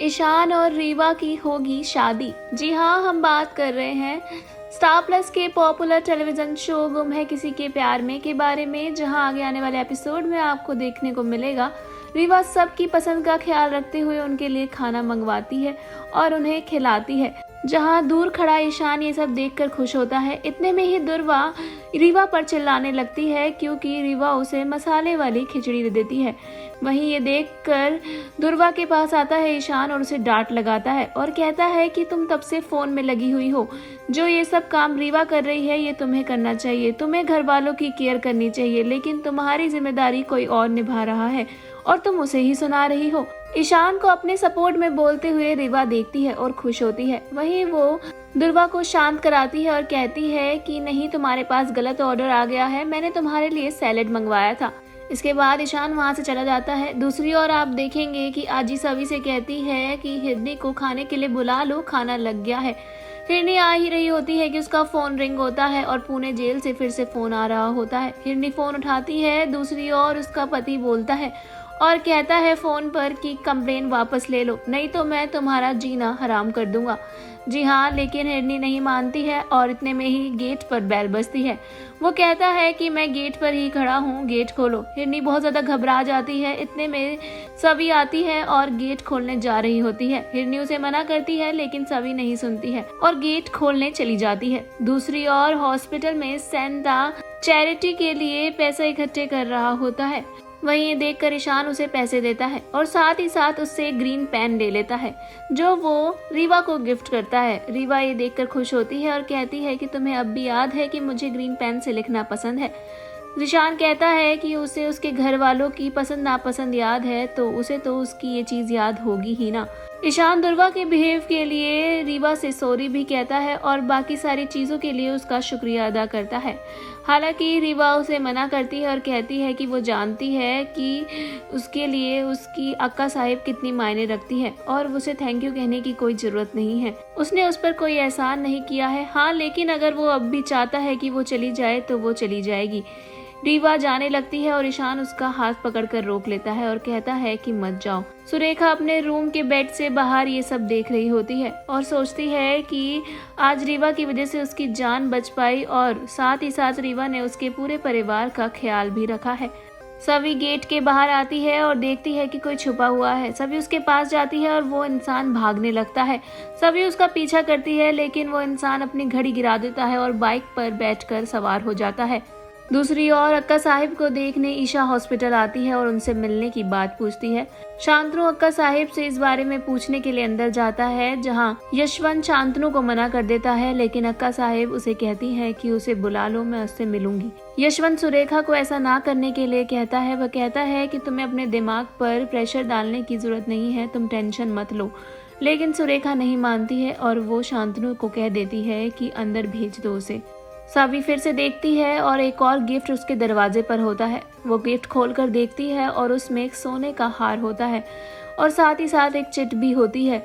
ईशान और रीवा की होगी शादी। जी हाँ, हम बात कर रहे हैं स्टार प्लस के पॉपुलर टेलीविजन शो गुम है किसी के प्यार में के बारे में, जहां आगे आने वाले एपिसोड में आपको देखने को मिलेगा रीवा सबकी पसंद का ख्याल रखते हुए उनके लिए खाना मंगवाती है और उन्हें खिलाती है। जहां दूर खड़ा ईशान ये सब देखकर खुश होता है। इतने में ही दुर्वा रीवा पर चिल्लाने लगती है क्योंकि रीवा उसे मसाले वाली खिचड़ी दे देती है। वहीं ये देखकर दुर्वा के पास आता है ईशान और उसे डांट लगाता है और कहता है कि तुम तब से फोन में लगी हुई हो, जो ये सब काम रीवा कर रही है ये तुम्हें करना चाहिए, तुम्हें घर वालों की केयर करनी चाहिए, लेकिन तुम्हारी जिम्मेदारी कोई और निभा रहा है और तुम उसे ही सुना रही हो। ईशान को अपने सपोर्ट में बोलते हुए रीवा देखती है और खुश होती है। वहीं वो दुर्वा को शांत कराती है और कहती है कि नहीं, तुम्हारे पास गलत ऑर्डर आ गया है, मैंने तुम्हारे लिए सैलेड मंगवाया था। इसके बाद ईशान वहां से चला जाता है। दूसरी ओर आप देखेंगे कि आजी सभी से कहती है कि हिरनी को खाने के लिए बुला लो, खाना लग गया है। हिरनी आ ही रही होती है कि उसका फोन रिंग होता है और पुणे जेल से फिर से फोन आ रहा होता है। हिरनी फोन उठाती है। दूसरी ओर उसका पति बोलता है और कहता है फोन पर कि कंप्लेन वापस ले लो, नहीं तो मैं तुम्हारा जीना हराम कर दूंगा। जी हाँ, लेकिन हिरनी नहीं मानती है और इतने में ही गेट पर बेल बजती है। वो कहता है कि मैं गेट पर ही खड़ा हूँ, गेट खोलो। हिरनी बहुत ज्यादा घबरा जाती है। इतने में सभी आती है और गेट खोलने जा रही होती है। हिरनी उसे मना करती है लेकिन सभी नहीं सुनती है और गेट खोलने चली जाती है। दूसरी ओर हॉस्पिटल में सेंटा चैरिटी के लिए पैसे इकट्ठे कर रहा होता है। वहीं ये देखकर ईशान उसे पैसे देता है और साथ ही साथ उससे ग्रीन पेन ले लेता है जो वो रीवा को गिफ्ट करता है। रीवा ये देखकर खुश होती है और कहती है कि तुम्हें अब भी याद है कि मुझे ग्रीन पेन से लिखना पसंद है। ईशान कहता है कि उसे उसके घर वालों की पसंद नापसंद याद है तो उसे तो उसकी ये चीज याद होगी ही ना। ईशान दुर्वा के बिहेव के लिए रीवा से सॉरी भी कहता है और बाकी सारी चीजों के लिए उसका शुक्रिया अदा करता है। हालांकि रीवा उसे मना करती है और कहती है कि वो जानती है कि उसके लिए उसकी अक्का साहिब कितनी मायने रखती है और उसे थैंक यू कहने की कोई जरूरत नहीं है। उसने उस पर कोई एहसान नहीं किया है। हाँ, लेकिन अगर वो अब भी चाहता है कि वो चली जाए तो वो चली जाएगी। रीवा जाने लगती है और ईशान उसका हाथ पकड़कर रोक लेता है और कहता है कि मत जाओ। सुरेखा अपने रूम के बेड से बाहर ये सब देख रही होती है और सोचती है कि आज रीवा की वजह से उसकी जान बच पाई और साथ ही साथ रीवा ने उसके पूरे परिवार का ख्याल भी रखा है। सभी गेट के बाहर आती है और देखती है कि कोई छुपा हुआ है। सभी उसके पास जाती है और वो इंसान भागने लगता है। सभी उसका पीछा करती है लेकिन वो इंसान अपनी घड़ी गिरा देता है और बाइक पर बैठकर सवार हो जाता है। दूसरी ओर अक्का साहिब को देखने ईशा हॉस्पिटल आती है और उनसे मिलने की बात पूछती है। शांतनु अक्का साहिब से इस बारे में पूछने के लिए अंदर जाता है जहां यशवंत शांतनु को मना कर देता है, लेकिन अक्का साहिब उसे कहती है कि उसे बुला लो, मैं उससे मिलूंगी। यशवंत सुरेखा को ऐसा ना करने के लिए कहता है। वह कहता है कि तुम्हें अपने दिमाग पर प्रेशर डालने की जरूरत नहीं है, तुम टेंशन मत लो। लेकिन सुरेखा नहीं मानती है और वो शांतनु को कह देती है कि अंदर भेज दो उसे। सावी फिर से देखती है और एक और गिफ्ट उसके दरवाजे पर होता है। वो गिफ्ट खोलकर देखती है और उसमें एक सोने का हार होता है और साथ ही साथ एक चिट भी होती है।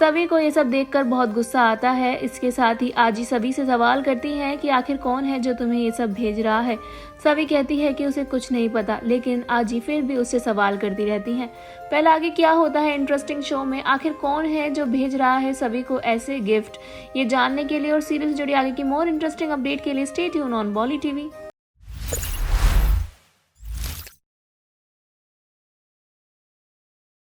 सभी को ये सब देखकर बहुत गुस्सा आता है। इसके साथ ही आजी सभी से सवाल करती है कि आखिर कौन है जो तुम्हें ये सब भेज रहा है। सभी कहती है कि उसे कुछ नहीं पता, लेकिन आजी फिर भी उससे सवाल करती रहती है। पहले आगे क्या होता है इंटरेस्टिंग शो में, आखिर कौन है जो भेज रहा है सभी को ऐसे गिफ्ट, ये जानने के लिए और सीरियल से जुड़ी आगे की मोर इंटरेस्टिंग अपडेट के लिए stay tune on volley TV.